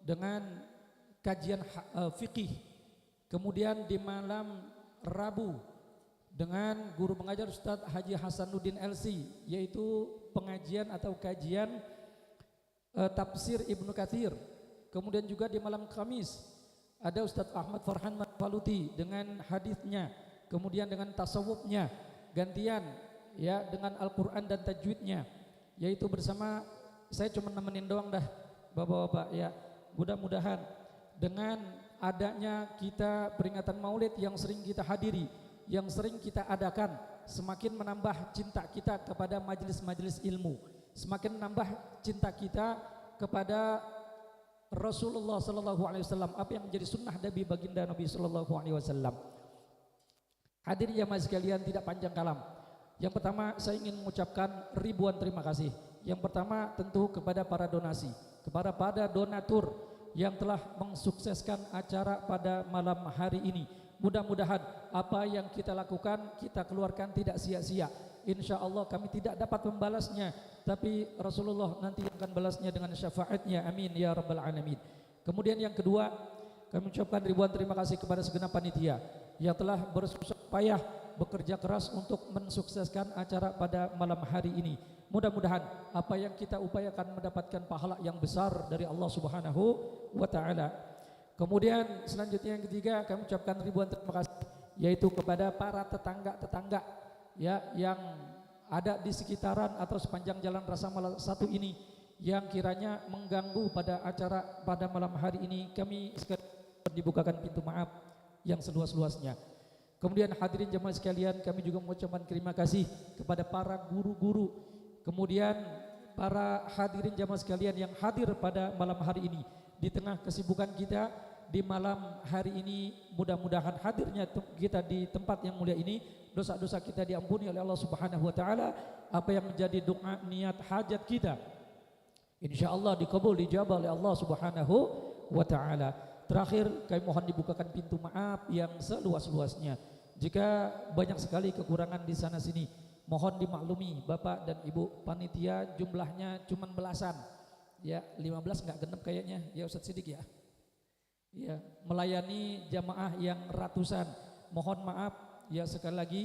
dengan kajian fikih. Kemudian di malam Rabu dengan guru pengajar Ustadz Haji Hasanuddin LC, yaitu pengajian atau kajian tafsir Ibnu Katsir. Kemudian juga di malam Kamis ada Ustadz Ahmad Farhan Faluti dengan hadisnya, kemudian dengan tasawufnya, gantian ya dengan Al-Quran dan tajwidnya, yaitu bersama saya cuma nemenin doang dah bapak-bapak ya. Mudah-mudahan dengan adanya kita peringatan Maulid yang sering kita hadiri, yang sering kita adakan, semakin menambah cinta kita kepada majelis-majelis ilmu, semakin menambah cinta kita kepada Rasulullah sallallahu alaihi wasallam, apa yang menjadi sunnah Nabi baginda Nabi sallallahu alaihi wasallam. Hadirin jamaah sekalian, tidak panjang kalam. Yang pertama saya ingin mengucapkan ribuan terima kasih. Yang pertama tentu kepada para donasi, kepada para donatur yang telah mensukseskan acara pada malam hari ini. Mudah-mudahan apa yang kita lakukan, kita keluarkan tidak sia-sia. Insya Allah kami tidak dapat membalasnya, tapi Rasulullah nanti akan balasnya dengan syafaatnya. Amin ya rabbal alamin. Kemudian yang kedua, kami ucapkan ribuan terima kasih kepada segenap panitia yang telah bersusah payah bekerja keras untuk mensukseskan acara pada malam hari ini. Mudah-mudahan apa yang kita upayakan mendapatkan pahala yang besar dari Allah Subhanahu wa taala. Kemudian selanjutnya yang ketiga, kami ucapkan ribuan terima kasih yaitu kepada para tetangga-tetangga ya yang ada di sekitaran atau sepanjang jalan Rasa Mala 1 ini yang kiranya mengganggu pada acara pada malam hari ini. Kami sekali dibukakan pintu maaf yang seluas-luasnya. Kemudian hadirin jemaah sekalian, kami juga mengucapkan terima kasih kepada para guru-guru, kemudian para hadirin jemaah sekalian yang hadir pada malam hari ini. Di tengah kesibukan kita di malam hari ini, mudah-mudahan hadirnya kita di tempat yang mulia ini, dosa-dosa kita diampuni oleh Allah Subhanahu wa taala. Apa yang menjadi doa niat hajat kita insyaallah dikabul, dijabah oleh Allah Subhanahu wa taala. Terakhir kami mohon dibukakan pintu maaf yang seluas-luasnya. Jika banyak sekali kekurangan di sana sini, mohon dimaklumi Bapak dan Ibu panitia, jumlahnya cuman belasan. Ya, 15 enggak genep kayaknya. Ya Ustadz Sidik ya. Ya, melayani jamaah yang ratusan. Mohon maaf ya sekali lagi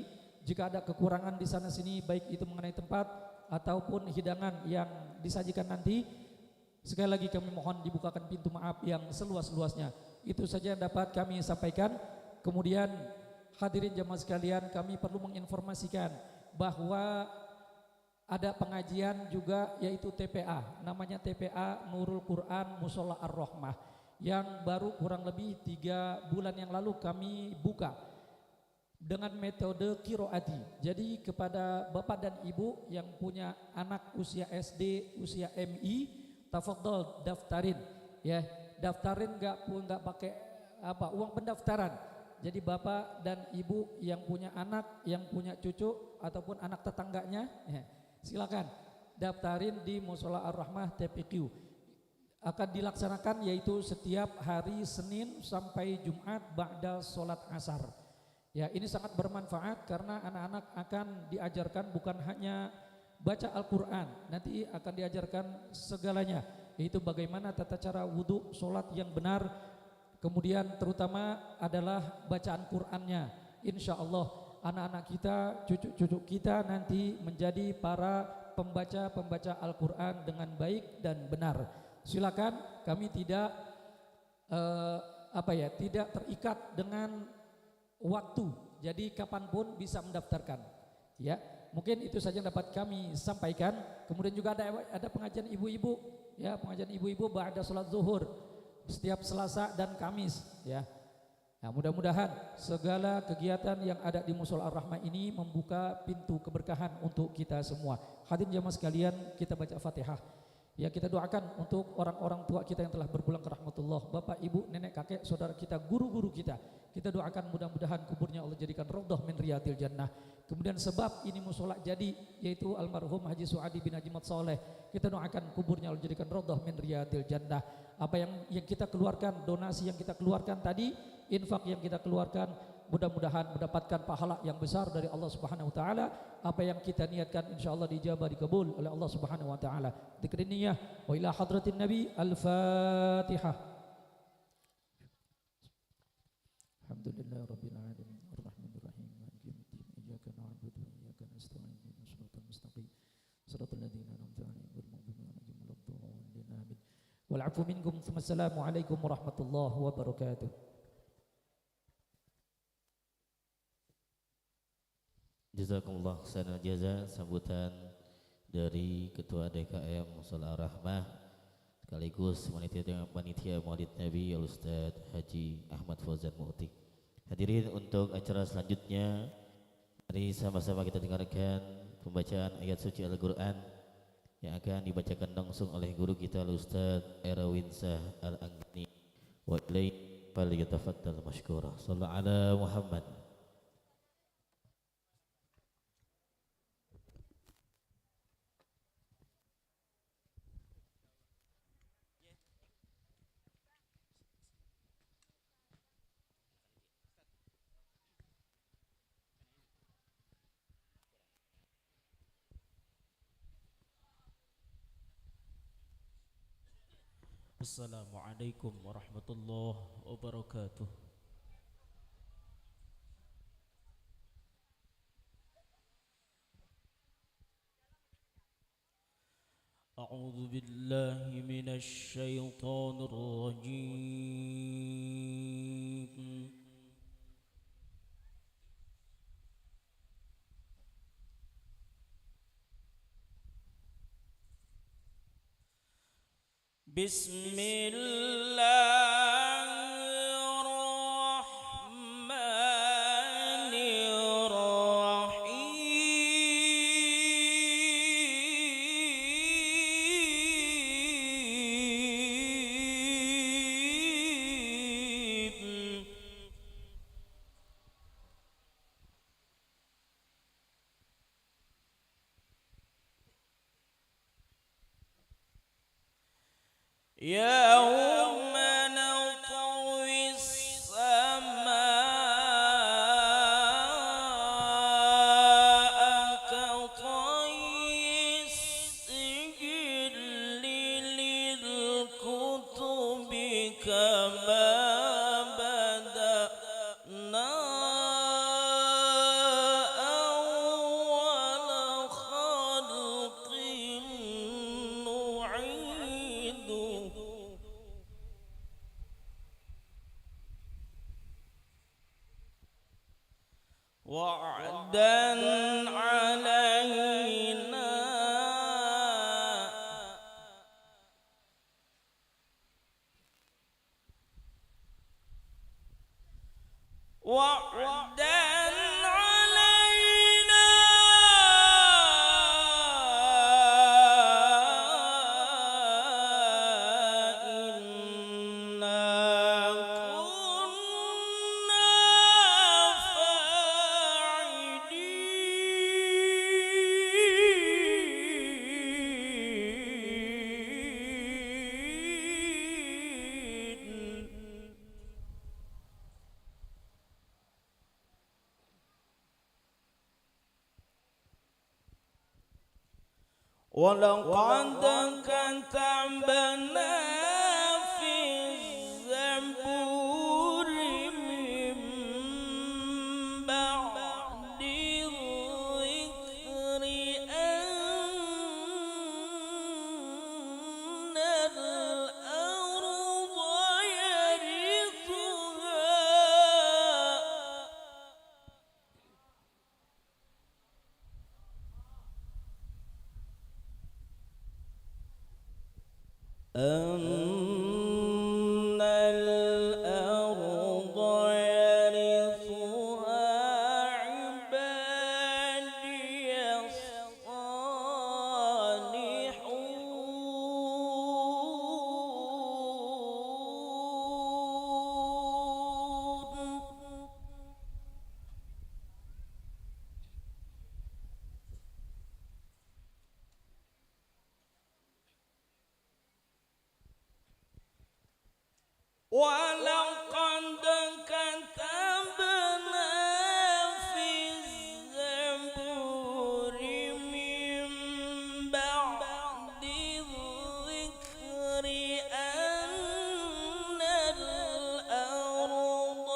jika ada kekurangan di sana sini, baik itu mengenai tempat ataupun hidangan yang disajikan nanti. Sekali lagi kami mohon dibukakan pintu maaf yang seluas-luasnya. Itu saja yang dapat kami sampaikan. Kemudian hadirin jamaah sekalian, kami perlu menginformasikan bahwa ada pengajian juga yaitu TPA, namanya TPA Nurul Quran Mushola Ar-Rahmah, yang baru kurang lebih 3 bulan yang lalu kami buka dengan metode kiroati. Jadi kepada Bapak dan Ibu yang punya anak usia SD, usia MI, tafadhol daftarin ya, daftarin nggak pakai uang pendaftaran. Jadi Bapak dan Ibu yang punya anak, yang punya cucu ataupun anak tetangganya ya, silakan daftarin di Mushola Ar-Rahmah TPQ. Akan dilaksanakan yaitu setiap hari Senin sampai Jumat ba'da sholat asar. Ya, ini sangat bermanfaat karena anak-anak akan diajarkan bukan hanya baca Al-Quran, nanti akan diajarkan segalanya, yaitu bagaimana tata cara wudhu, sholat yang benar, kemudian terutama adalah bacaan Qurannya. Insya Allah anak-anak kita, cucu-cucu kita nanti menjadi para pembaca Al-Quran dengan baik dan benar. Silakan, kami tidak tidak terikat dengan waktu, jadi kapanpun bisa mendaftarkan ya. Mungkin itu saja yang dapat kami sampaikan. Kemudian juga ada pengajian ibu-ibu ya, pengajian ibu-ibu ba'da sholat zuhur setiap Selasa dan Kamis ya. Nah, mudah-mudahan segala kegiatan yang ada di Mushola Ar-Rahmah ini membuka pintu keberkahan untuk kita semua. Hadirin jamaah sekalian, kita baca Fatihah. Ya, kita doakan untuk orang-orang tua kita yang telah berpulang ke rahmatullah, bapak, ibu, nenek, kakek, saudara kita, guru-guru kita. Kita doakan mudah-mudahan kuburnya Allah jadikan raudhah min riyadil jannah. Kemudian sebab ini musola jadi, yaitu almarhum Haji Suadi bin Haji Mat Soleh, kita doakan kuburnya Allah jadikan raudhah min riyadil jannah. Apa yang kita keluarkan, donasi yang kita keluarkan tadi, infak yang kita keluarkan, mudah-mudahan mendapatkan pahala yang besar dari Allah Subhanahu wa taala. Apa yang kita niatkan insyaallah dijabah, dikabul oleh Allah Subhanahu wa taala. Dzikrin niyah wa ila hadratin nabi. Al-Fatihah. Alhamdulillahi rabbil alamin arrahmanir rahim maliki yaumiddin iyyaka na'budu wa iyyaka nasta'in ihdinas siratal mustaqim siratal ladzina an'amta 'alaihim ghairil maghdubi 'alaihim waladdallin amin. Wal 'afwu minkum. Assalamu alaikum warahmatullahi wabarakatuh. Jazakumullah khairan jaza sambutan dari Ketua DKM Mushola Rahmah sekaligus panitia Maulid Nabi Al-Ustaz Haji Ahmad Fauzan Mu'ti. Hadirin, untuk acara selanjutnya mari sama-sama kita dengarkan pembacaan ayat suci Al-Quran yang akan dibacakan langsung oleh guru kita Al-Ustaz Erawinsah Al-Anggani. Wa ilaihi falyatafaddal mashkura. Shallallahu ala Muhammad. Assalamualaikum warahmatullahi wabarakatuh. A'udzu billahi minasy syaithanir rajim. Bismillahirrahmanirrahim. يوم نطوي السماء كطي السجل للكتب كما بدأنا أول خلق نعيده وعدا علينا وعدا علينا ولقد كتبنا في الزبور من بعد الذكر أن الأرض يرثها أن الأرض يرثها عبادي الصالحون ولقد كتبنا في الزبور من بعد الذكر أن الأرض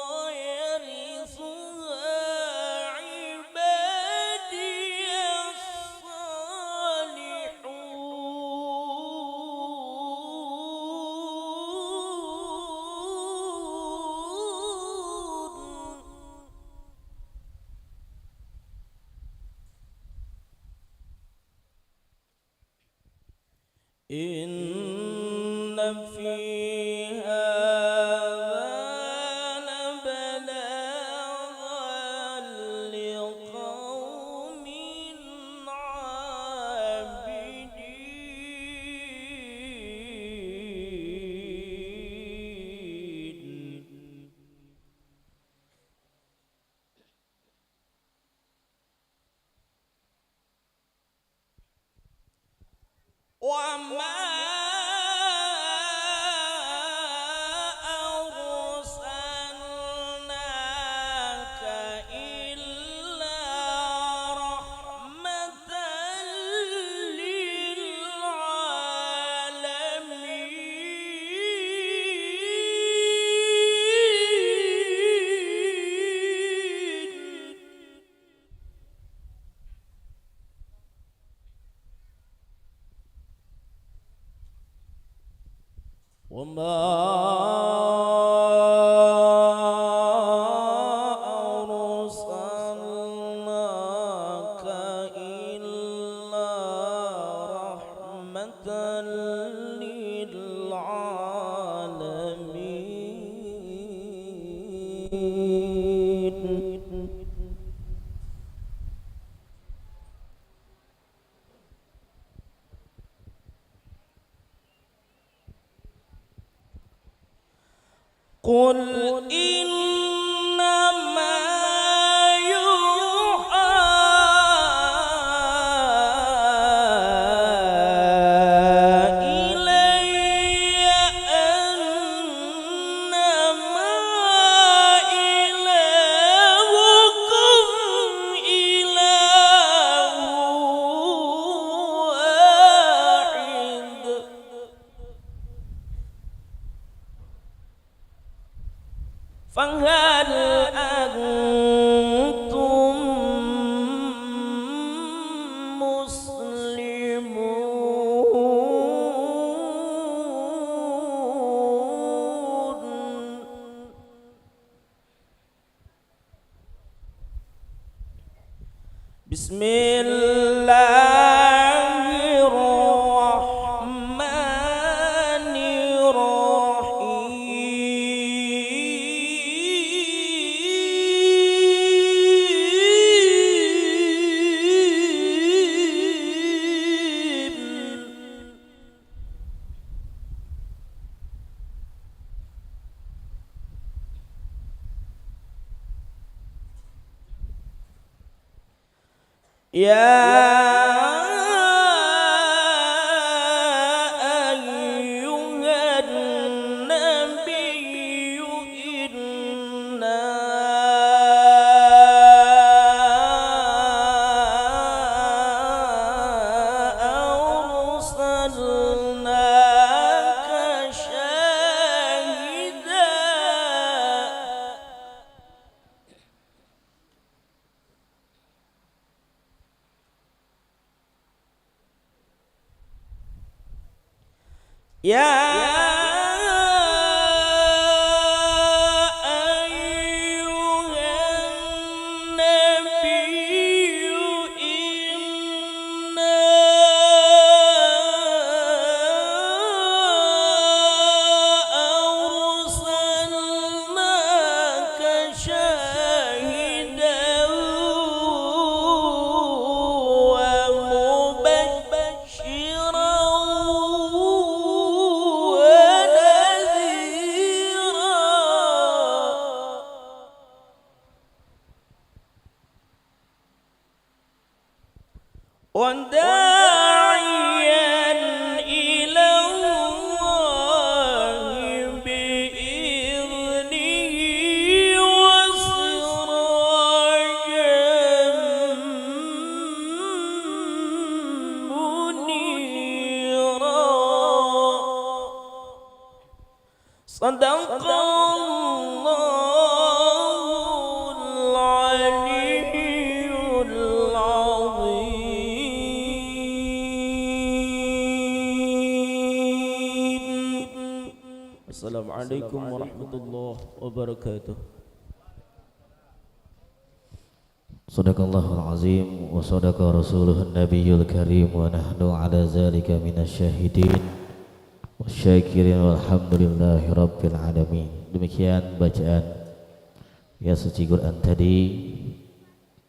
قل إنما يوحى إلي أنما إلهكم إله واحد فهل أنتم مسلمون بسم الله الرحمن الرحيم يا أيها النبي إنا أرسلناك شاهدا يا أيها النبي إنا أرسلناك شاهدا ومبشرا وداعيا إلى الله بإذنه وسراجا منيرا صدق الله العلي العظيم. السلام عليكم ورحمة الله وبركاته. Sadaqallahul azim wa sadaqa rasuluhun nabiyul karim wa nahnu ala zalika minasyahidin Syakirin walhamdulillahi rabbil alamin. Demikian bacaan ya suci Quran tadi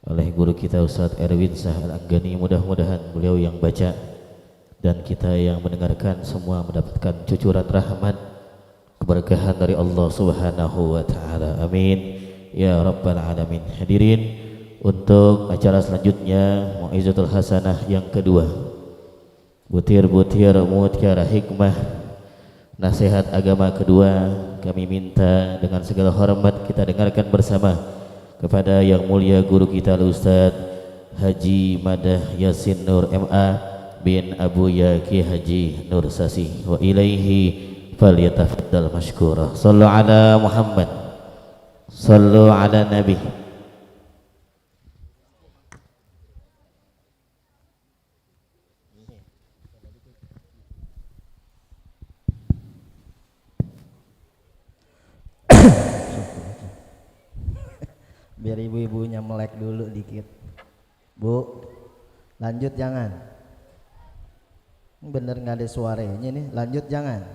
oleh guru kita Ustaz Erwin Sahal Anggani. Mudah-mudahan beliau yang baca dan kita yang mendengarkan semua mendapatkan cucuran rahmat keberkahan dari Allah Subhanahu wa taala. Amin ya rabbal alamin. Hadirin, untuk acara selanjutnya Mau'izatul Hasanah yang kedua, butir-butir mutiara hikmah nasihat agama kedua, kami minta dengan segala hormat kita dengarkan bersama kepada yang mulia guru kita Ustaz Haji Madah Yasin Nur MA bin Abu Yaki Haji Nur Sasi, wa ilaihi falyatafaddal mashkura. Sallu ala Muhammad, sallu ala Nabi. Biar ibu-ibunya melek dulu dikit. Bu, lanjut jangan. Bener nggak ada suaranya nih. Lanjut jangan.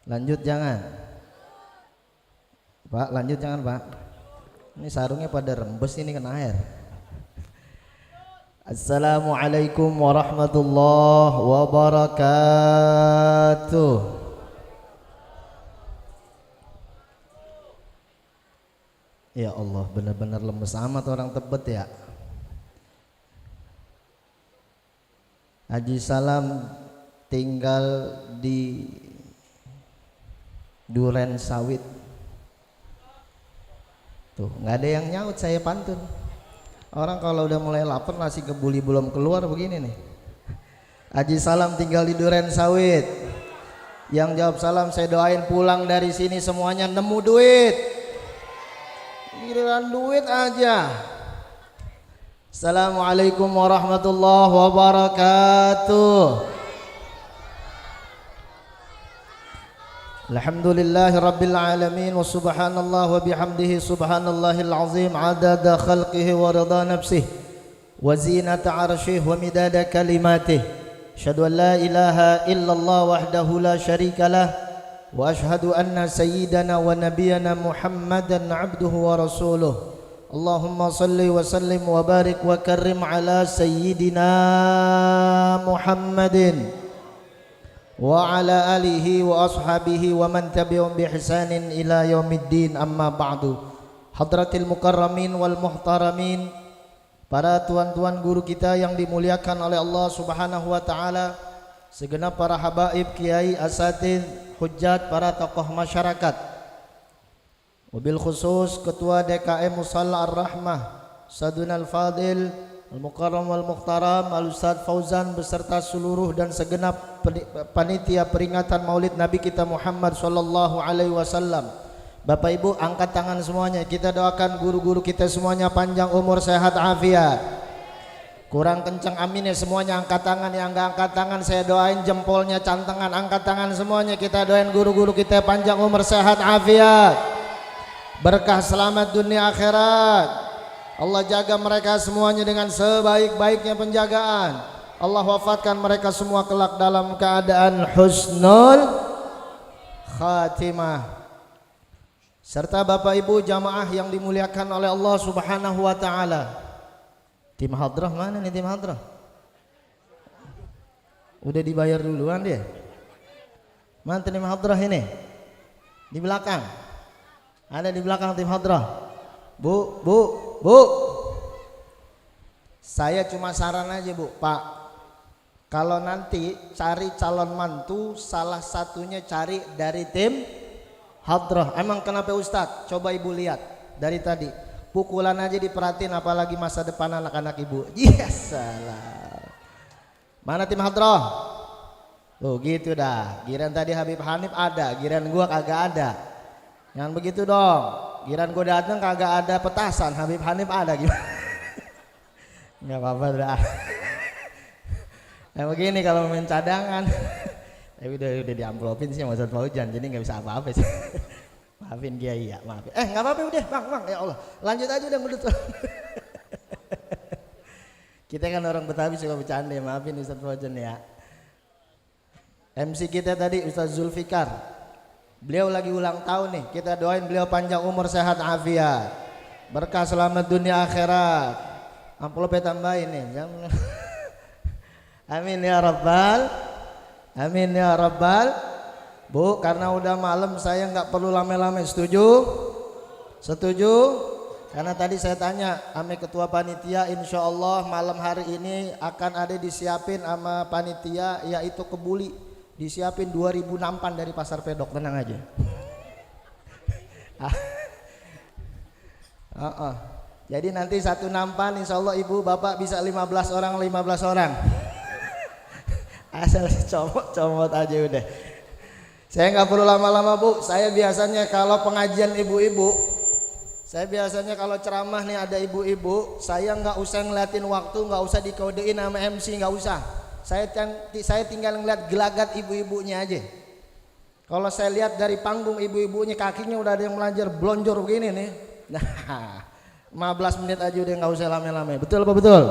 Lanjut jangan. Pak, lanjut jangan Pak. Ini sarungnya pada rembes ini kena air. Assalamualaikum warahmatullahi wabarakatuh. Ya Allah, benar-benar lemes amat orang Tebet ya. Haji Salam tinggal di Duren Sawit. Tuh, nggak ada yang nyaut, saya pantun. Orang kalau udah mulai lapar nasi kebuli belum keluar begini nih. Haji Salam tinggal di Duren Sawit. Yang jawab salam saya doain pulang dari sini semuanya nemu duit. Giliran duit aja. Assalamualaikum warahmatullahi wabarakatuh. Alhamdulillahi rabbil alamin wa subhanallah wa bihamdihi subhanallahil azim adada khalqihi wa rida nafsihi wa zinata arshihi wa midada kalimatihi. Asyhadu an la ilaha illallah wahdahu la syarika lah wa ashhadu anna sayyidana wa nabiyyana Muhammadan abduhu wa rasuluh. Allahumma salli wa sallim wa barik wa karrim ala sayyidina Muhammadin wa ala alihi wa ashabihi wa man tabi'um bi ihsanin ila yaumiddin, amma ba'du. Hadratil mukarramin wal muhtaramin, para tuan-tuan guru kita yang dimuliakan oleh Allah Subhanahu wa taala, segenap para habaib, kiai, asatidz, hujjat, para tokoh masyarakat, wabil khusus ketua DKM Musalla Ar-Rahmah Sadun Al-Fadil Al-Mukarram Wal-Mukhtaram Al-Ustadz Fauzan beserta seluruh dan segenap panitia peringatan Maulid Nabi kita Muhammad sallallahu alaihi wasallam. Bapak Ibu angkat tangan semuanya, kita doakan guru-guru kita semuanya panjang umur, sehat, afiat. Kurang kencang amin ya semuanya, angkat tangan. Yang enggak angkat tangan saya doain jempolnya cantengan. Angkat tangan semuanya, kita doain guru-guru kita panjang umur, sehat, afiat, berkah, selamat dunia akhirat. Allah jaga mereka semuanya dengan sebaik-baiknya penjagaan. Allah wafatkan mereka semua kelak dalam keadaan husnul khatimah. Serta Bapak Ibu jamaah yang dimuliakan oleh Allah Subhanahu wa taala. Tim hadrah mana nih tim hadrah? Udah dibayar duluan dia. Mana tim hadrah ini? Di belakang. Ada di belakang tim hadrah. Bu. Saya cuma saran aja Bu, Pak. Kalau nanti cari calon mantu, salah satunya cari dari tim hadrah. Emang kenapa Ustadz? Coba Ibu lihat dari tadi. Pukulan aja diperhatiin, apalagi masa depan anak-anak Ibu. Ya salah. Mana tim hadrah? Tuh gitu dah. Giran tadi Habib Hanif ada, giran gua kagak ada. Jangan begitu dong. Giran gua datang kagak ada petasan, Habib Hanif ada gimana? Nggak apa-apa dah. Nah begini kalau main cadangan. Tapi udah diamplopin sih sama Ustadz Fauzan, jadi nggak bisa apa-apa sih. Maafin Kiai ya, maafin. Nggak apa-apa udah, bang, ya Allah. Lanjut aja udah ngudut. Kita kan orang Betawi suka bercanda, maafin Ustadz Fauzan ya. MC kita tadi Ustaz Zulfikar. Beliau lagi ulang tahun nih. Kita doain beliau panjang umur, sehat, afiat, berkah selamat dunia akhirat. Amplopnya tambahin nih. Amin ya rabbal. Amin ya rabbal. Bu, karena udah malam saya nggak perlu lame-lame. Setuju? Setuju? Karena tadi saya tanya ame ketua panitia, insya Allah malam hari ini akan ada disiapin sama panitia, yaitu kebuli, disiapin 2000 nampan dari pasar pedok, tenang aja. Jadi nanti satu nampan insya Allah ibu bapak bisa 15 orang. Asal comot aja udah. Saya nggak perlu lama-lama bu. Saya biasanya kalau pengajian ibu-ibu, saya biasanya kalau ceramah nih ada ibu-ibu, saya nggak usah ngeliatin waktu, nggak usah dikodein sama MC, nggak usah. Saya tinggal ngeliat gelagat ibu-ibunya aja. Kalau saya lihat dari panggung ibu-ibunya kakinya udah ada yang melanjar blonjor begini nih. Nah, 15 menit aja udah nggak usah lame-lame. Betul apa betul?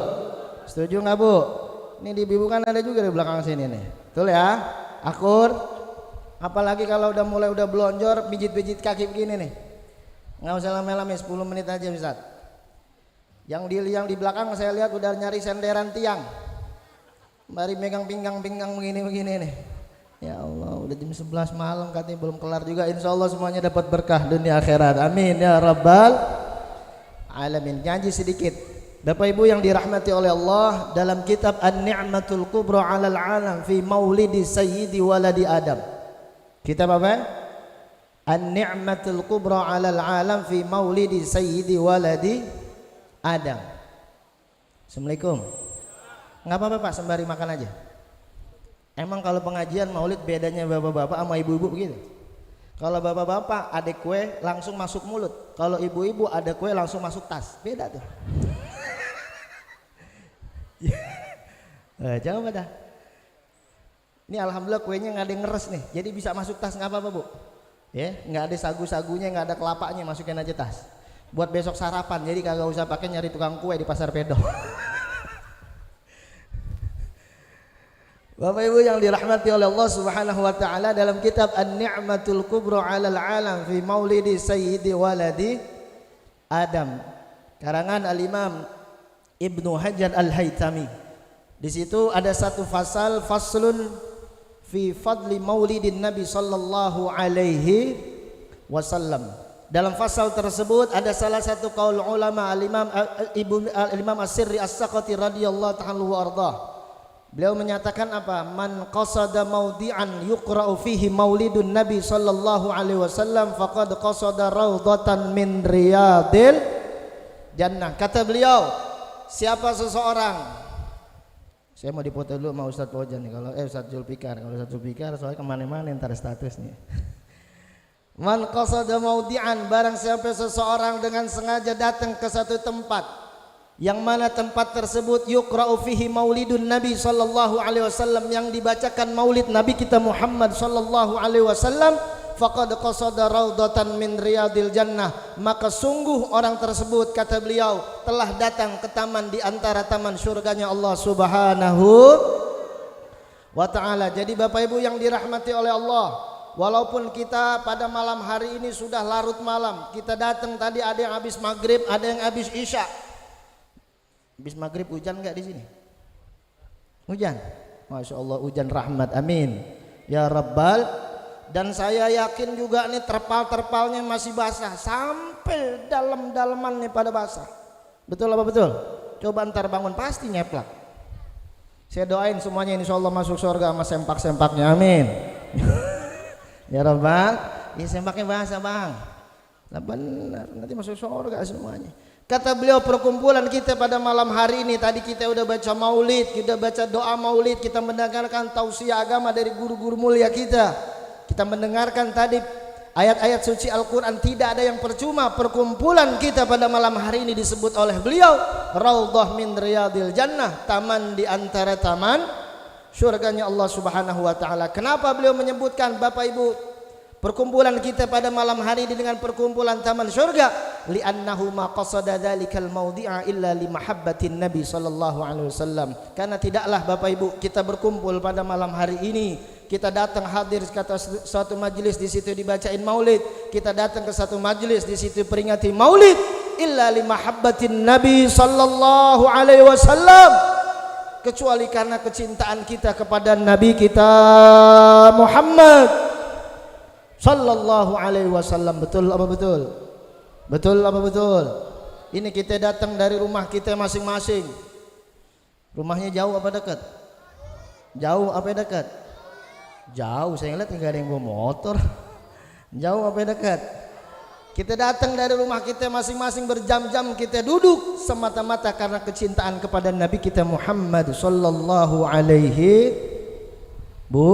Setuju nggak bu? Ini di ibu kan ada juga di belakang sini nih. Betul ya? Akur. Apalagi kalau udah blonjor, pijit-pijit kaki begini nih. Nggak usah lama-lama, 10 menit aja Ustaz. Yang di belakang saya lihat udah nyari senderan tiang. Mari megang pinggang begini nih. Ya Allah, udah jam 11 malam katanya belum kelar juga. Insya Allah semuanya dapat berkah dunia akhirat. Amin ya rabbal alamin. Nyanyi sedikit. Bapak Ibu yang dirahmati oleh Allah, dalam kitab An-Ni'matul Kubra 'alal 'alam fi Maulidi Sayyidi Waladi Adam. Kitab apa? An-Ni'matul Kubra 'alal 'alam fi Maulidi Sayyidi Waladi Adam. Assalamualaikum. Enggak apa-apa Pak, sembari makan aja. Emang kalau pengajian maulid bedanya bapak-bapak sama ibu-ibu begitu? Kalau bapak-bapak ada kue langsung masuk mulut. Kalau ibu-ibu ada kue langsung masuk tas. Beda tuh. Coba dah. Ini alhamdulillah kuenya nggak ada yang ngeres nih, jadi bisa masuk tas, nggak apa-apa bu. Ya, nggak ada sagu-sagunya, nggak ada kelapanya, masukin aja tas. Buat besok sarapan, jadi kagak usah pakai nyari tukang kue di pasar pedok. Bapak Ibu yang dirahmati oleh Allah Subhanahu wa taala, dalam kitab An-Ni'matul Kubra 'alal 'alam fi Maulidi Sayyidi Waladi Adam, karangan Al-Imam Ibnu Hajar Al-Haytami. Di situ ada satu fasal, faslun fi fadli maulidin Nabi sallallahu alaihi wasallam. Dalam fasal tersebut ada salah satu kaul ulama Al-Imam As-Sirri As-Saqati radhiyallahu ta'ala warḍah. Beliau menyatakan apa? Man qasada maudi'an yuqra'u fihi maulidun Nabi sallallahu alaihi wasallam faqad qasada raudhatan min riyadil jannah. Kata beliau, siapa seseorang, saya mau dipoto dulu sama Ustadz Pojan nih, kalau Ustadz Zulfikar, kalau Ustadz Zulfikar soalnya kemana-mana ntar status nih. Man qasada maudi'an, barang siapa seseorang dengan sengaja datang ke satu tempat yang mana tempat tersebut yuqra'u fihi maulidun Nabi sallallahu alaihi wasallam, yang dibacakan maulid Nabi kita Muhammad sallallahu alaihi wasallam, faqad qasada raudhatan min riyadil jannah, maka sungguh orang tersebut, kata beliau, telah datang ke taman di antara taman surganya Allah Subhanahu wa taala. Jadi Bapak Ibu yang dirahmati oleh Allah, walaupun kita pada malam hari ini sudah larut malam, kita datang tadi ada yang habis maghrib, ada yang habis isya. Habis maghrib hujan enggak di sini? Hujan. Masya Allah, hujan rahmat. Amin ya rabbal. Dan saya yakin juga nih terpal-terpalnya masih basah sampai dalam-dalaman nih pada basah. Betul apa betul? Coba ntar bangun pasti nyeplak. Saya doain semuanya insya Allah masuk surga sama sempak-sempaknya. Amin. Ya rabbal. Ini sempaknya basah bang. Nah benar, nanti masuk surga semuanya. Kata beliau, perkumpulan kita pada malam hari ini, tadi kita udah baca maulid, kita baca doa maulid, kita mendengarkan tausiah agama dari guru-guru mulia kita. Kita mendengarkan tadi ayat-ayat suci Al-Quran, tidak ada yang percuma. Perkumpulan kita pada malam hari ini disebut oleh beliau raudhah min riyadil jannah, taman di antara taman surganya Allah Subhanahu wa taala. Kenapa beliau menyebutkan Bapak Ibu perkumpulan kita pada malam hari ini dengan perkumpulan taman surga? Li'annahu ma qasada dzalikal maudi'a illa li mahabbatin Nabi sallallahu alaihi wasallam. Karena tidaklah Bapak Ibu kita berkumpul pada malam hari ini kita datang hadir kata suatu majelis di situ dibacain maulid, kita datang ke satu majelis di situ peringati maulid, illa li mahabbatin Nabi sallallahu alaihi wasallam, kecuali karena kecintaan kita kepada Nabi kita Muhammad sallallahu alaihi wasallam. Betul apa betul? Betul apa betul? Ini kita datang dari rumah kita masing-masing. Rumahnya jauh apa dekat? Jauh apa dekat? Jauh, saya lihat nggak ada yang bawa motor. Jauh apa dekat? Kita datang dari rumah kita masing-masing berjam-jam kita duduk semata-mata karena kecintaan kepada Nabi kita Muhammad sallallahu alaihi. Bu,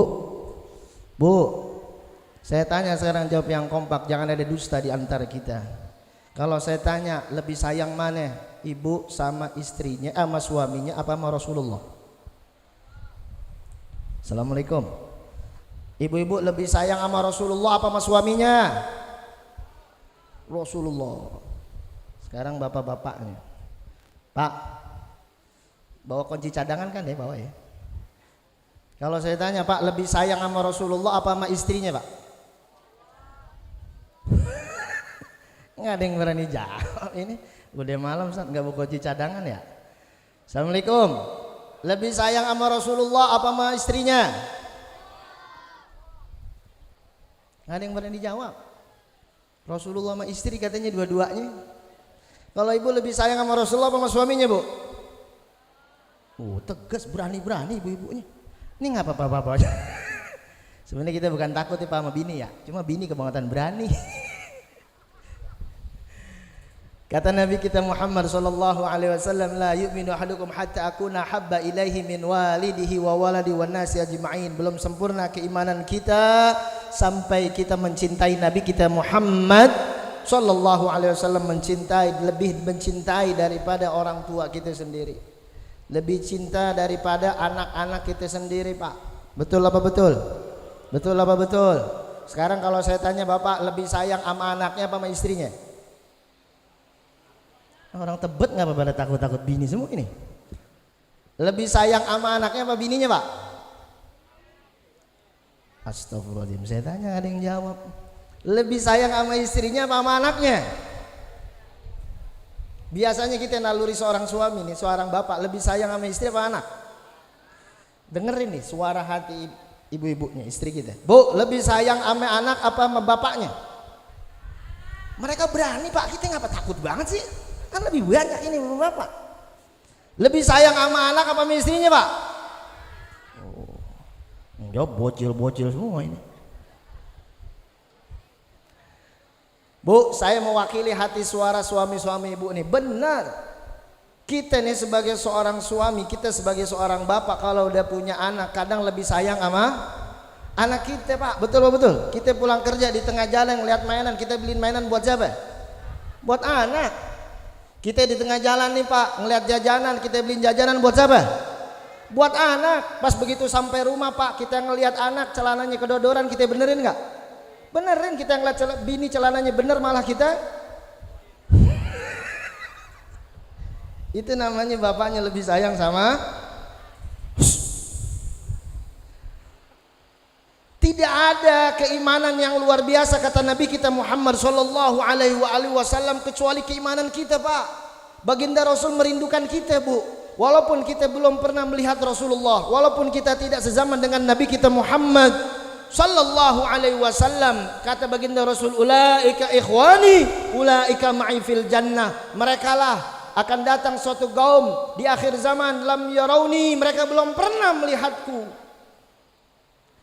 saya tanya sekarang, jawab yang kompak, jangan ada dusta di antara kita. Kalau saya tanya lebih sayang mana, ibu sama istrinya, sama suaminya apa sama Rasulullah? Assalamualaikum. Ibu-ibu lebih sayang sama Rasulullah apa sama suaminya? Rasulullah. Sekarang bapak-bapaknya, Pak, bawa kunci cadangan kan ya, bawa ya. Kalau saya tanya, Pak, lebih sayang sama Rasulullah apa sama istrinya, Pak? Nggak ada yang berani jawab. Ini udah malam, Ustaz, nggak bawa kunci cadangan ya. Assalamualaikum. Lebih sayang sama Rasulullah apa sama istrinya? Nggak ada yang berani jawab. Rasulullah sama istri katanya dua-duanya. Kalau ibu lebih sayang sama Rasulullah apa sama suaminya, Bu? Tegas, berani-berani ibu-ibunya. Ini nggak apa-apa. Sebenarnya kita bukan takut ya Pak sama bini ya, cuma bini kebangetan berani. Kata Nabi kita Muhammad sallallahu alaihi wasallam, la yu'minu ahadukum hatta akuna habba ilaihi min walidihi wa waladi wan nasi ajma'in. Belum sempurna keimanan kita sampai kita mencintai Nabi kita Muhammad sallallahu alaihi wasallam, lebih mencintai daripada orang tua kita sendiri. Lebih cinta daripada anak-anak kita sendiri, Pak. Betul apa betul? Betul apa betul? Sekarang kalau saya tanya Bapak, lebih sayang sama anaknya apa sama istrinya? Orang Tebet nggak pada takut-takut bini semua ini. Lebih sayang sama anaknya apa bininya, Pak? Astagfirullahaladzim, saya tanya ada yang jawab. Lebih sayang sama istrinya apa sama anaknya? Biasanya kita naluri seorang suami nih, seorang bapak lebih sayang sama istri apa anak? Dengerin nih suara hati ibu-ibunya, istri kita. Bu, lebih sayang sama anak apa sama bapaknya? Mereka berani, Pak, kita ngapa takut banget sih? Kan lebih banyak ini bapak. Lebih sayang sama anak apa sama istrinya, Pak? Jawab bocil-bocil semua ini. Bu, saya mewakili hati suara suami-suami ibu nih. Benar, kita nih sebagai seorang suami, kita sebagai seorang bapak, kalau udah punya anak kadang lebih sayang sama anak kita, Pak. Betul betul. Kita pulang kerja di tengah jalan ngeliat mainan, kita beliin mainan buat siapa? Buat anak. Kita di tengah jalan nih, Pak, ngeliat jajanan, kita beliin jajanan buat siapa? Buat anak. Pas begitu sampai rumah, Pak, kita ngeliat anak celananya kedodoran, kita benerin nggak? Benerin. Kita ngeliat bini celananya bener, malah kita itu namanya bapaknya lebih sayang sama. Tidak ada keimanan yang luar biasa kata Nabi kita Muhammad sallallahu alaihi wasallam kecuali keimanan kita, Pak. Baginda Rasul merindukan kita, Bu. Walaupun kita belum pernah melihat Rasulullah, walaupun kita tidak sezaman dengan Nabi kita Muhammad sallallahu alaihi wasallam, kata baginda Rasul, ulaika ikhwani, ulaika ma'i fil jannah. Merekalah akan datang suatu kaum di akhir zaman, lam yarawni, mereka belum pernah melihatku.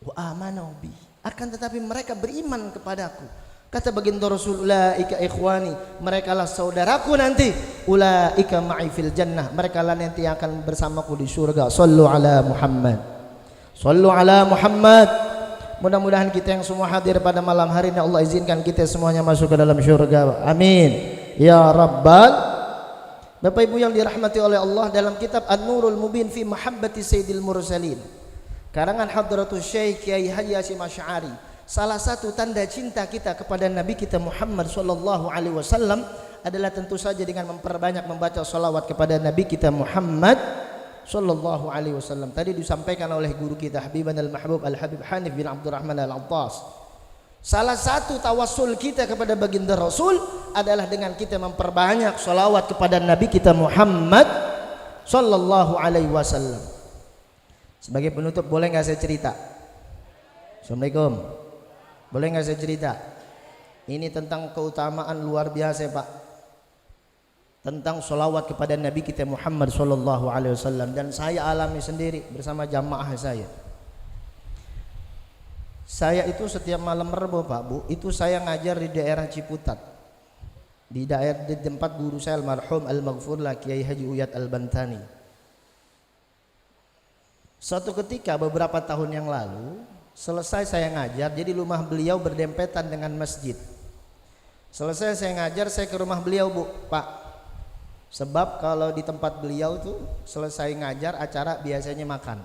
Wa amanu bi, akan tetapi mereka beriman kepadaku. Kata baginda Rasul, ulaika ikhwani, merekalah saudaraku nanti, ulaika ma'i fil jannah, merekalah nanti akan bersamaku di surga. Sallu ala Muhammad, sallu ala Muhammad. Mudah-mudahan kita yang semua hadir pada malam hari ini Allah izinkan kita semuanya masuk ke dalam surga. Amin ya rabbal. Bapak Ibu yang dirahmati oleh Allah, dalam kitab An-Nurul Mubin fi Mahabbati Sayyidil Mursalin, karangan Hadratul Syekh Kiai Haji Hasyim Asy'ari, salah satu tanda cinta kita kepada Nabi kita Muhammad sallallahu alaihi wasallam adalah tentu saja dengan memperbanyak membaca salawat kepada Nabi kita Muhammad sallallahu alaihi wasallam. Tadi disampaikan oleh guru kita Habiban al-Mahbub Al-Habib Hanif bin Abdurrahman Al-Attas. Salah satu tawassul kita kepada baginda Rasul adalah dengan kita memperbanyak salawat kepada Nabi kita Muhammad sallallahu alaihi wasallam. Sebagai penutup boleh nggak saya cerita? Assalamualaikum. Boleh nggak saya cerita? Ini tentang keutamaan luar biasa Pak, tentang sholawat kepada Nabi kita Muhammad sallallahu alaihi wasallam, dan saya alami sendiri bersama jamaah saya. Saya itu setiap malam Rebo Pak Bu, itu saya ngajar di daerah Ciputat, di tempat guru saya almarhum al-maghfurlah Kiai Haji Uyat Al-Bantani. Suatu ketika beberapa tahun yang lalu, selesai saya ngajar, jadi rumah beliau berdempetan dengan masjid. Selesai saya ngajar, saya ke rumah beliau Bu, Pak. Sebab kalau di tempat beliau tuh selesai ngajar acara biasanya makan.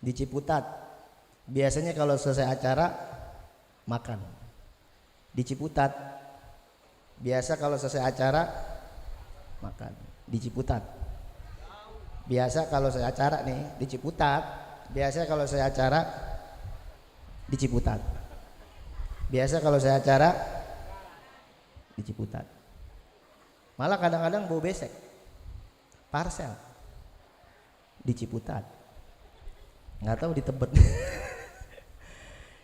Di Ciputat biasanya kalau selesai acara makan. Di Ciputat biasa kalau selesai acara makan. Di Ciputat biasa kalau saya acara nih di Ciputat. Biasa kalau saya acara di Ciputat. Biasa kalau saya acara di Ciputat. Malah kadang-kadang bau besek parsel di Ciputat, nggak tahu di Tebet.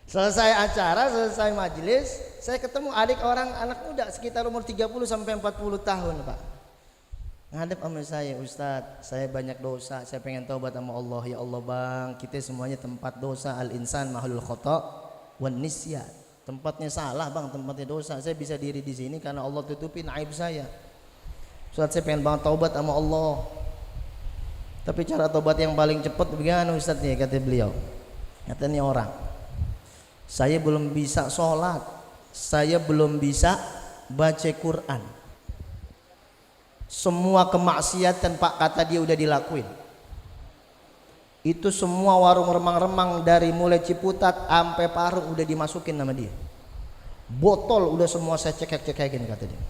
Selesai acara, selesai majelis, saya ketemu adik orang anak muda sekitar umur 30 sampai 40 tahun Pak. Ngadep sama saya, Ustadz, saya banyak dosa, saya pengen taubat sama Allah. Ya Allah Bang, kita semuanya tempat dosa, al-insan mahalul khata' wan nisyan. Tempatnya salah Bang, tempatnya dosa. Saya bisa diri di sini karena Allah tutupin aib saya. Ustadz, saya pengen banget taubat sama Allah. Tapi cara taubat yang paling cepat bagaimana Ustadz ya, kata beliau. Katanya orang, saya belum bisa sholat, saya belum bisa baca Quran. Semua kemaksiatan Pak, kata dia udah dilakuin. Itu semua warung remang-remang dari mulai Ciputat sampai Parung udah dimasukin nama dia. Botol udah semua saya cekek-cekekin kata dia.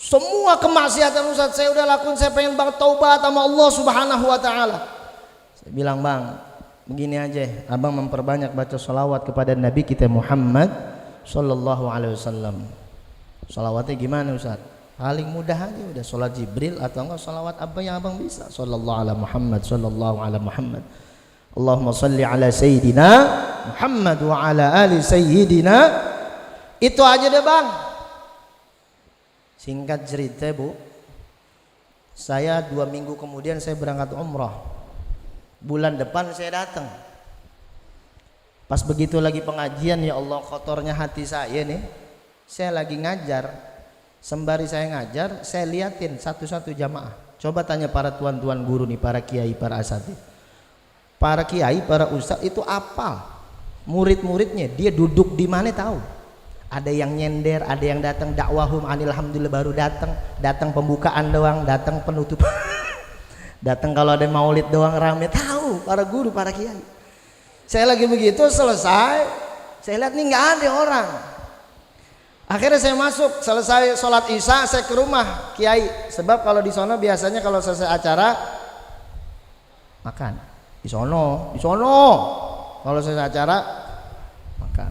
Semua kemaksiatan Ustaz saya udah lakuin, saya pengen banget taubat sama Allah Subhanahu wa taala. Saya bilang, Bang, begini aja, Abang memperbanyak baca sholawat kepada Nabi kita Muhammad sallallahu alaihi wasallam. Sholawatnya gimana Ustaz? Paling mudah aja udah sholat Jibril atau enggak sholawat apa yang Abang bisa. Sallallahu ala Muhammad, sallallahu ala Muhammad. Allahumma salli ala Sayyidina Muhammad wa ala ali Sayyidina. Itu aja deh Bang. Singkat cerita Bu, saya 2 minggu kemudian saya berangkat umrah. Bulan depan saya datang. Pas begitu lagi pengajian, ya Allah kotornya hati saya nih. Saya lagi ngajar. Sembari saya ngajar, saya liatin satu-satu jamaah. Coba tanya para tuan-tuan guru nih, para kiai, para asatidz. Para kiai, para ustadz itu apal. Murid-muridnya, dia duduk di mana tahu. Ada yang nyender, ada yang datang dakwahum alhamdulillah baru datang pembukaan doang, datang penutup. Datang kalau ada maulid doang rame, tahu para guru, para kiai. Saya lagi begitu selesai, saya lihat nih nggak ada orang. Akhirnya saya masuk, selesai sholat isya saya ke rumah kiai. Sebab kalau di sono biasanya kalau selesai acara makan. Di sono. Kalau selesai acara makan.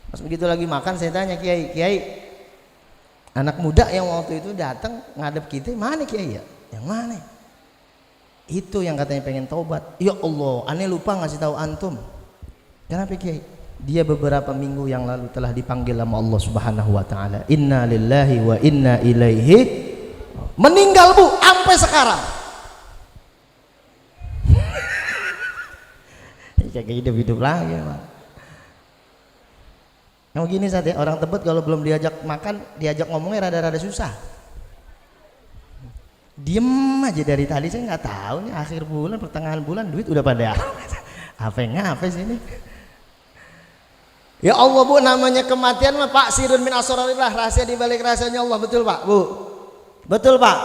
Pas begitu lagi makan saya tanya kiai, anak muda yang waktu itu datang ngadep kita mana kiai ya? Yang mana? Itu yang katanya pengen taubat. Ya Allah, aneh lupa ngasih tahu antum. Kenapa kiai? Dia beberapa minggu yang lalu telah dipanggil sama Allah Subhanahu wa taala. Inna lillahi wa inna ilaihi. Meninggal Bu sampai sekarang. Kayak hidup lagi, Pak. Yang begini saja orang Tebet kalau belum diajak makan, diajak ngomongnya rada-rada susah. Diem aja dari tadi, saya nggak tahu nih akhir bulan, pertengahan bulan duit udah pada apa sih ini? Ya Allah Bu, namanya kematian mah Pak sirun min asrarillah, rahasia di balik rahasianya Allah, betul Pak Bu? Betul Pak.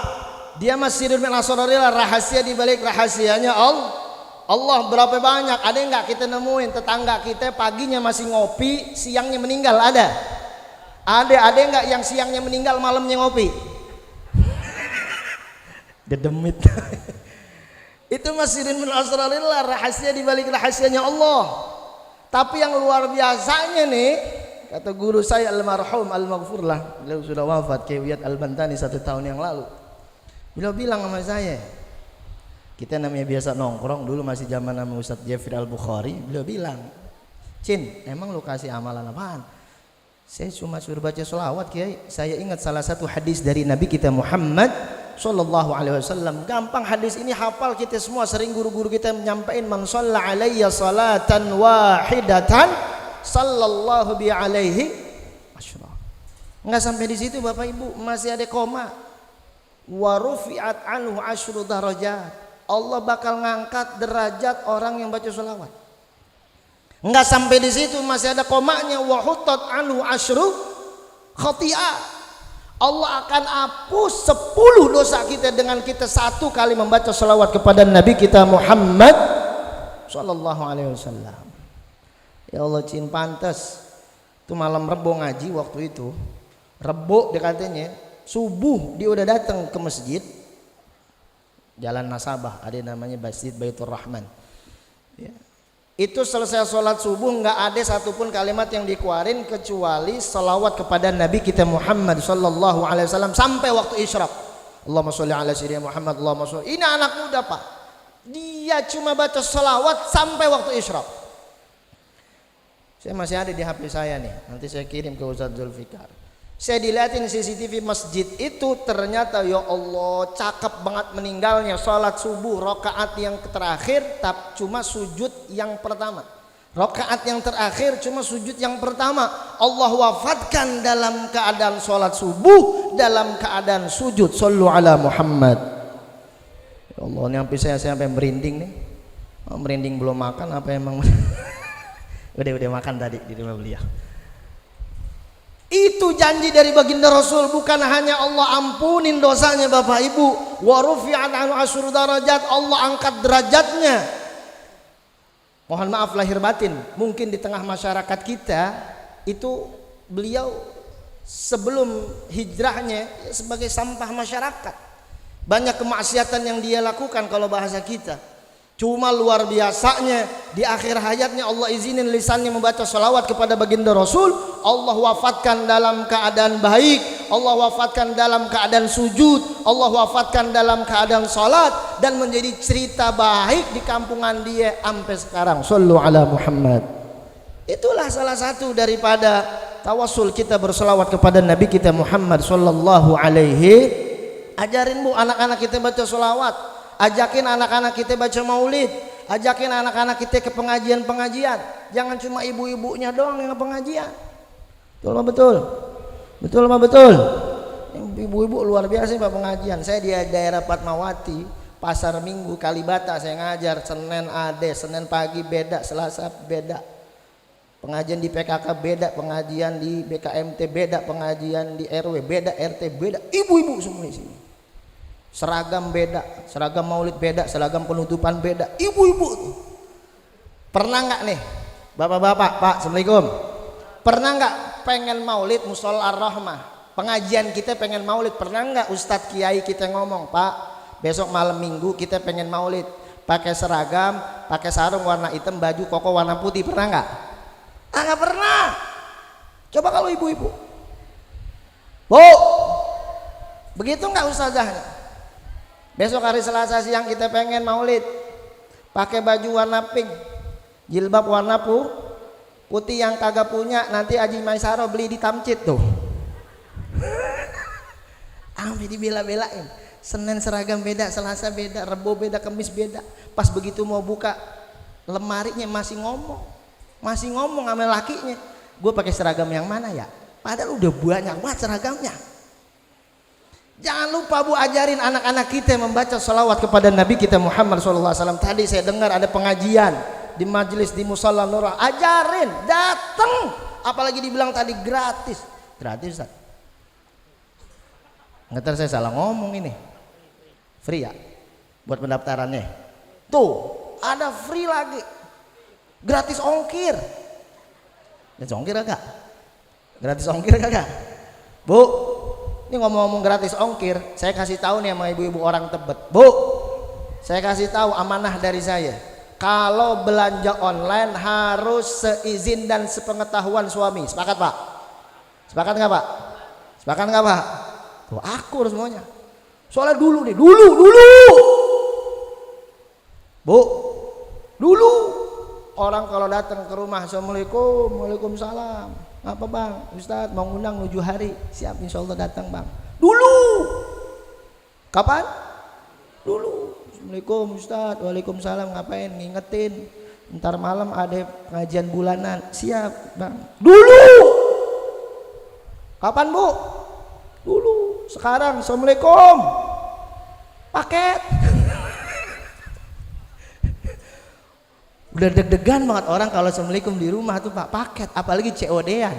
Dia mah sirun min asrarillah, rahasia di balik rahasianya Allah berapa banyak? Ada nggak kita nemuin tetangga kita paginya masih ngopi, siangnya meninggal? Ada nggak yang siangnya meninggal malamnya ngopi? Dedemit. Itu masirin min asrarillah, rahasia di balik rahasianya Allah. Tapi yang luar biasanya nih, kata guru saya almarhum al-maghfurlah, beliau sudah wafat, Kewiyat Al-Bantani 1 tahun yang lalu. Beliau bilang sama saya, kita namanya biasa nongkrong, dulu masih zaman nama Ustadz Jafir Al-Bukhari. Beliau bilang, Cin, emang lu kasih amalan apaan? Saya cuma suruh baca sholawat, Kiai. Saya ingat salah satu hadis dari Nabi kita Muhammad Sallallahu Alaihi Wasallam. Gampang hadis ini, hafal kita semua. Sering guru-guru kita menyampaikan, man shalla alayya salatan wahidatan sallallahu bi alaihi asyra. Enggak sampai di situ Bapak Ibu, masih ada koma. Wa rufi'at anhu asyru darajat. Allah bakal ngangkat derajat orang yang baca sholawat. Enggak sampai di situ, masih ada komanya. Wa hutat anhu asyru khati'ah. Allah akan hapus 10 dosa kita dengan kita 1 kali membaca salawat kepada Nabi kita Muhammad Sallallahu Alaihi Wasallam. Ya Allah, Cin, pantas itu malam Rebo ngaji waktu itu. Rebo dia katanya, subuh dia udah datang ke masjid Jalan Nasabah, ada namanya Masjid Baitur Rahman ya. Itu selesai sholat subuh nggak ada satupun kalimat yang dikeluarin kecuali salawat kepada Nabi kita Muhammad Sallallahu Alaihi Wasallam sampai waktu isyraq. Allahumma sholli ala sayyidina Muhammad, Allahumma sholli. Ini anak muda Pak, dia cuma baca salawat sampai waktu isyraq. Saya masih ada di HP saya nih, nanti saya kirim ke Ustadz Zulfikar. Saya dilihatin CCTV masjid itu, ternyata ya Allah cakep banget meninggalnya. Sholat subuh rakaat yang terakhir cuma sujud yang pertama. Rakaat yang terakhir cuma sujud yang pertama. Allah wafatkan dalam keadaan sholat subuh, dalam keadaan sujud. Shollu ala Muhammad. Ya Allah, ini sampai saya sampai merinding nih. Oh, merinding belum makan apa emang? udah makan tadi di rumah beliau. Itu janji dari baginda Rasul, bukan hanya Allah ampunin dosanya Bapak Ibu, wa rufi'at anhu asyru darajat, Allah angkat derajatnya. Mohon maaf lahir batin, mungkin di tengah masyarakat kita itu beliau sebelum hijrahnya sebagai sampah masyarakat. Banyak kemaksiatan yang dia lakukan kalau bahasa kita. Cuma luar biasanya di akhir hayatnya Allah izinin lisannya membaca salawat kepada baginda Rasul. Allah wafatkan dalam keadaan baik, Allah wafatkan dalam keadaan sujud, Allah wafatkan dalam keadaan salat, dan menjadi cerita baik di kampungan dia sampai sekarang. Shallu ala Muhammad. Itulah salah satu daripada tawasul kita berselawat kepada Nabi kita Muhammad sallallahu alaihi. Ajarin Bu anak-anak kita baca salawat. Ajakin anak-anak kita baca maulid, ajakin anak-anak kita ke pengajian-pengajian. Jangan cuma ibu-ibunya doang yang pengajian. Betul Pak, betul? Betul Pak, betul? Ibu-ibu luar biasa Pak pengajian. Saya di daerah Fatmawati, Pasar Minggu, Kalibata saya ngajar. Senin ada, Senin pagi beda, Selasa beda. Pengajian di PKK beda, pengajian di BKMT beda, pengajian di RW beda, RT beda. Ibu-ibu semua di sini. Seragam beda, seragam maulid beda, seragam penutupan beda. Ibu-ibu tuh. Pernah nggak nih, bapak-bapak, Pak, assalamualaikum. Pernah nggak pengen maulid Musola Ar-Rahmah? Pengajian kita pengen maulid. Pernah nggak Ustadz Kiai kita ngomong, Pak, besok malam minggu kita pengen maulid. Pakai seragam, pakai sarung warna hitam, baju koko warna putih. Pernah nggak? Ah, nggak pernah. Coba kalau ibu-ibu. Bu, begitu nggak ustazahnya? Besok hari Selasa siang kita pengen maulid, pakai baju warna pink, jilbab warna putih, yang kagak punya nanti Haji Maisaro beli di Tamcit tuh. Ambil dibela-belain. Senin seragam beda, Selasa beda, Rebo beda, Kamis beda. Pas begitu mau buka lemarinya masih ngomong sama lakinya, gue pakai seragam yang mana ya? Padahal udah banyak banget seragamnya. Jangan lupa Bu, ajarin anak-anak kita membaca salawat kepada Nabi kita Muhammad SAW. Tadi saya dengar ada pengajian di majelis di Musalla Nurah, ajarin, datang. Apalagi dibilang tadi gratis. Gratis Ustaz. Ngetar saya salah ngomong ini. Free ya buat pendaftarannya. Tuh ada free lagi, gratis ongkir. Gratis ongkir agak? Gratis ongkir agak? Bu, Ini ngomong-ngomong gratis ongkir, saya kasih tahu nih sama ibu-ibu orang Tebet. Bu, saya kasih tahu amanah dari saya. Kalau belanja online harus seizin dan sepengetahuan suami. Sepakat Pak? Sepakat nggak Pak? Sepakat nggak Pak? Tuh akur semuanya. Soalnya dulu nih, dulu. Bu, dulu orang kalau datang ke rumah, assalamualaikum, waalaikumsalam. Apa bang, Ustadz mau ngundang 7 hari, siap insya Allah datang bang. Dulu, kapan? Dulu. Assalamualaikum Ustadz, waalaikumsalam, ngapain? Ngingetin, ntar malam ada pengajian bulanan, siap bang. Dulu, kapan bu? Dulu. Sekarang, assalamualaikum, paket. Udah deg-degan banget orang kalau assalamualaikum di rumah tuh Pak, paket, apalagi COD-an.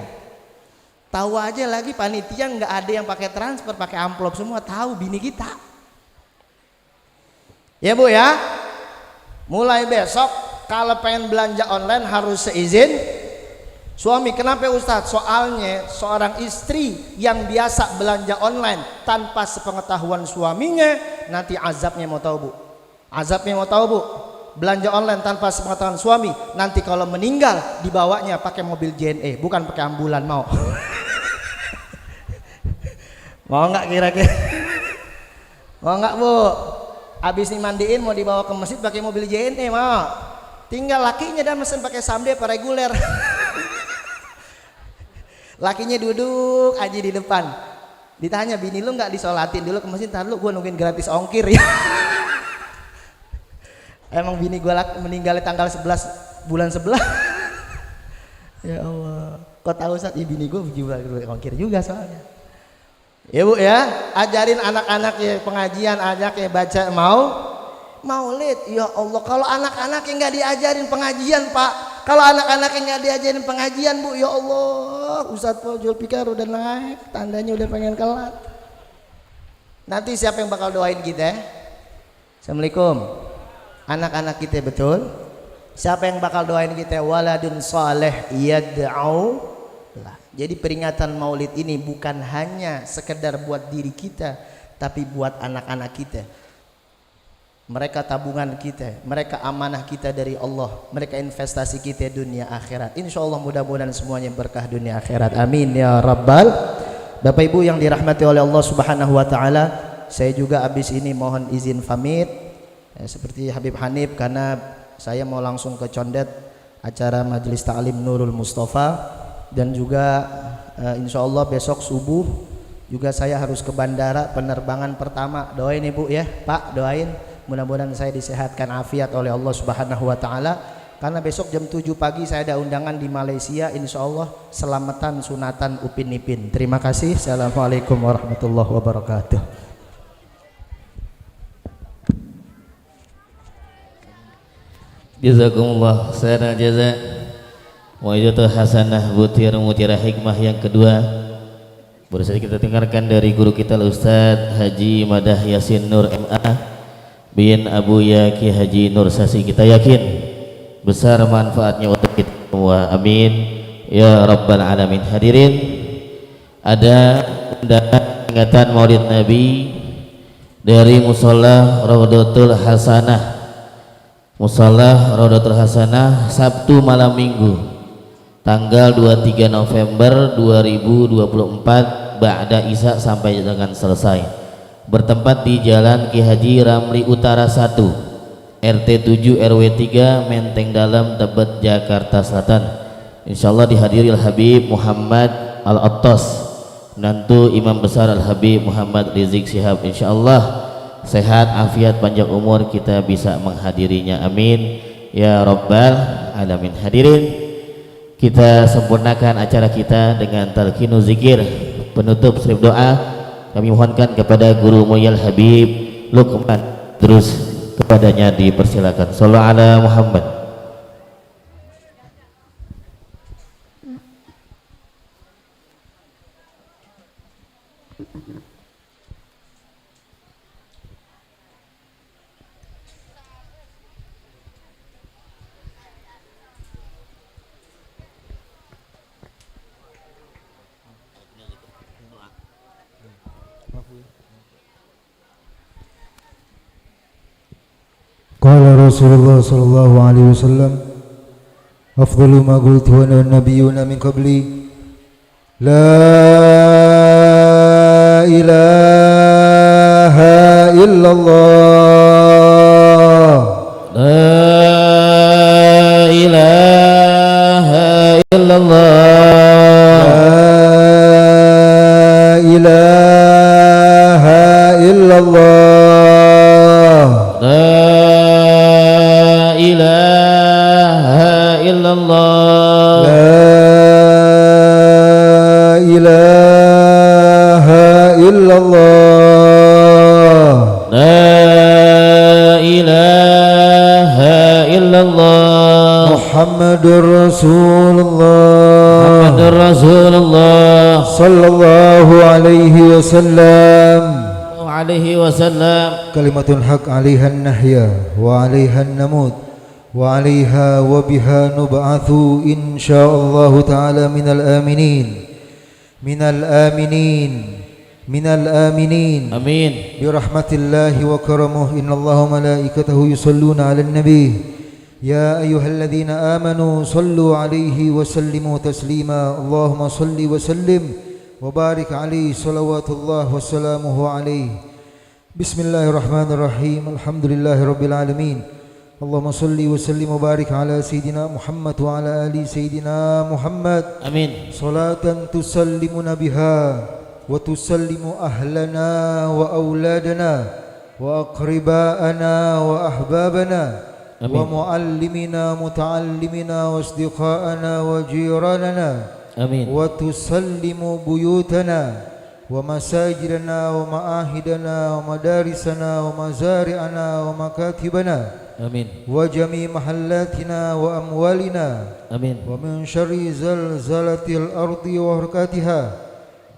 Tahu aja lagi panitia nggak ada yang pakai transfer, pakai amplop semua, tahu bini kita. Ya Bu ya, mulai besok kalau pengen belanja online harus seizin suami. Kenapa Ustadz? Soalnya seorang istri yang biasa belanja online tanpa sepengetahuan suaminya, nanti azabnya mau tahu Bu? Azabnya mau tahu Bu? Belanja online tanpa sepengetahuan suami, nanti kalau meninggal dibawanya pakai mobil JNE, bukan pakai ambulan. Mau? Mau nggak kira-kira? Mau nggak Bu? Abis dimandiin mau dibawa ke masjid pakai mobil JNE, mau? Tinggal lakinya dan mesin pakai samde apa reguler. Lakinya duduk aja di depan, ditanya bini lu nggak disolatin dulu ke masjid, ntar lu gue nungguin gratis ongkir ya. Emang bini gue meninggal tanggal 11 bulan 11. Ya Allah, kok tahu saat ya bini gue juga ongkir juga soalnya. Ya Bu ya, ajarin anak-anak ya pengajian, ajak ya baca maulid. Ya Allah, kalau anak-anak yang nggak diajarin pengajian Pak, kalau anak-anak yang nggak diajarin pengajian Bu, ya Allah, Ustadz Paul Julfikar udah naik, tandanya udah pengen kelat. Nanti siapa yang bakal doain kita? Assalamualaikum. Anak-anak kita, betul. Siapa yang bakal doain kita? Waladun saleh yad'u lah. Jadi peringatan maulid ini bukan hanya sekedar buat diri kita, tapi buat anak-anak kita. Mereka tabungan kita, mereka amanah kita dari Allah, mereka investasi kita dunia akhirat. Insya Allah mudah-mudahan semuanya berkah dunia akhirat. Amin ya rabbal. Bapak Ibu yang dirahmati oleh Allah Subhanahu wa taala, saya juga habis ini mohon izin pamit. Seperti Habib Hanif, karena saya mau langsung ke Condet acara Majelis Ta'lim Nurul Mustafa, dan juga insya Allah besok subuh juga saya harus ke bandara penerbangan pertama. Doain Ibu ya Pak, doain mudah-mudahan saya disehatkan afiat oleh Allah Subhanahu wa taala, karena besok jam 7 pagi saya ada undangan di Malaysia, insya Allah selamatan sunatan Upin Ipin. Terima kasih. Assalamualaikum warahmatullahi wabarakatuh. Jazakumullah khairan jaza wa ijazah hasanah mutiara hikmah yang kedua. Baru saja kita dengarkan dari guru kita Ustaz Haji Madah Yasin Nur MA bin Abu Yaki Haji Nur Sasi. Kita yakin besar manfaatnya untuk kita semua, amin ya rabbal alamin. Hadirin, ada undangan peringatan Maulid Nabi dari Musholla Raudhatul Hasanah, Musholla Raudhatul Hasanah, Sabtu malam Minggu tanggal 23 November 2024 ba'da Isya sampai dengan selesai. Bertempat di Jalan Ki Haji Ramli Utara 1 RT 7 RW 3 Menteng Dalam, Tebet, Jakarta Selatan. Insyaallah dihadiri Al-Habib Muhammad Al-Attas, menantu Imam Besar Al-Habib Muhammad Rizik Syihab. Insyaallah sehat, afiat, panjang umur kita bisa menghadirinya, amin ya rabbal alamin. Hadirin, kita sempurnakan acara kita dengan talqinu zikir penutup strip doa. Kami mohonkan kepada Guru Mulyal Habib Luqman terus kepadanya dipersilakan. Shallallahu ala Muhammad. قال رسول الله صلى الله عليه وسلم أفضل ما قلت أنا والنبيون من قبلي لا إله إلا الله لا إله إلا الله لا إله إلا الله لا إله إلا الله لا إله إلا الله لا إله إلا الله محمد رسول الله محمد رسول الله صلى الله عليه وسلم عليه وسلم كلمة الحق عليها النحيا وعليها النموت وعليها وبها نبعث إن شاء الله تعالى من الآمنين من الآمنين من الآمنين آمين برحمة الله وكرمه إن الله وملائكته يصلون على النبي يا أيها الذين آمنوا صلوا عليه وسلموا تسليما اللهم صل وسلم وبارك عليه صلوات الله وسلامه عليه بسم الله الرحمن الرحيم الحمد لله رب العالمين اللهم صل وسلم وبارك على سيدنا محمد وعلى آل سيدنا محمد آمين صلاة تسلمنا بها وتسلم أهلنا وأولادنا وأقرباءنا وأحبابنا آمين. ومعلمنا متعلمنا واصدقاءنا وجيراننا آمين وتسلم بيوتنا ومساجدنا ومعاهدنا ومدارسنا ومزارعنا ومكاتبنا آمين وجميع محلاتنا وأموالنا آمين ومن شر زلزلة الأرض وحركاتها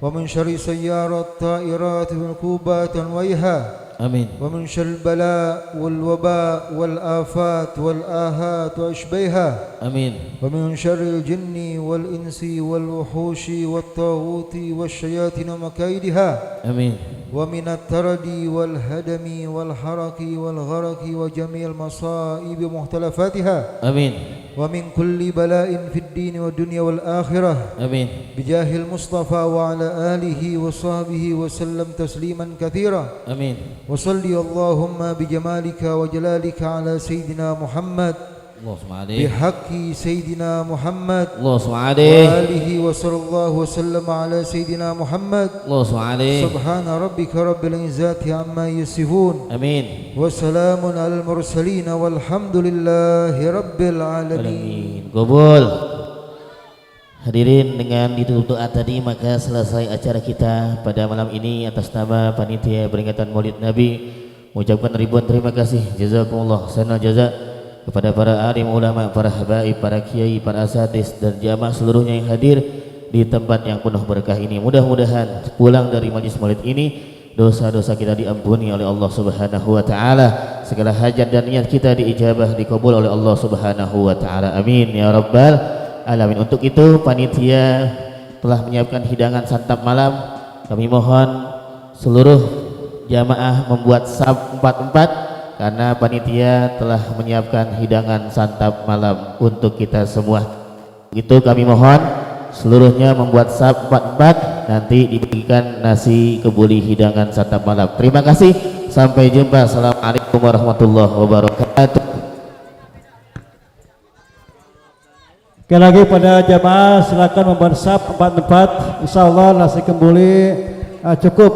ومن شر سيارات طائرات والكوبات ويها آمين ومن شر البلاء والوباء والآفات والآهات وأشبيها آمين ومن شر الجن والإنس والوحوش والطاغوت والشياطين ومكايدها آمين ومن التردي والهدم والحرق والغرق وجميع المصائب ومختلفاتها آمين ومن كل بلاء في الدين والدنيا والآخرة آمين بجاه المصطفى وعلى آله وصحبه وسلم تسليما كثيرا آمين وصلي اللهم بجمالك وجلالك على سيدنا محمد اللهم عليه بحق سيدنا محمد اللهم عليه وآله وصلى الله وسلم على سيدنا محمد اللهم عليه سبحان ربك رب العزة عما يصفون آمين وسلام على المرسلين والحمد لله رب العالمين. Gobol. Hadirin, dengan ditutup doa tadi maka selesai acara kita pada malam ini. Atas nama panitia peringatan Maulid Nabi mengucapkan ribuan terima kasih, jazakumullah sanal jaza kepada para alim ulama, para habaib, para kiai, para asatidz dan jamaah seluruhnya yang hadir di tempat yang penuh berkah ini. Mudah-mudahan pulang dari majlis Maulid ini dosa-dosa kita diampuni oleh Allah Subhanahu wa taala, segala hajat dan niat kita diijabah, dikabul oleh Allah Subhanahu wa taala. Amin ya rabbal alamin. Untuk itu panitia telah menyiapkan hidangan santap malam. Kami mohon seluruh jamaah membuat saf 4-4 karena panitia telah menyiapkan hidangan santap malam untuk kita semua. Itu kami mohon seluruhnya membuat saf 4-4, nanti dibagikan nasi kebuli hidangan santap malam. Terima kasih, sampai jumpa. Assalamualaikum warahmatullahi wabarakatuh. Sekali lagi pada jamaah silakan membuat saf 4-4. Insyaallah nasi kembuli cukup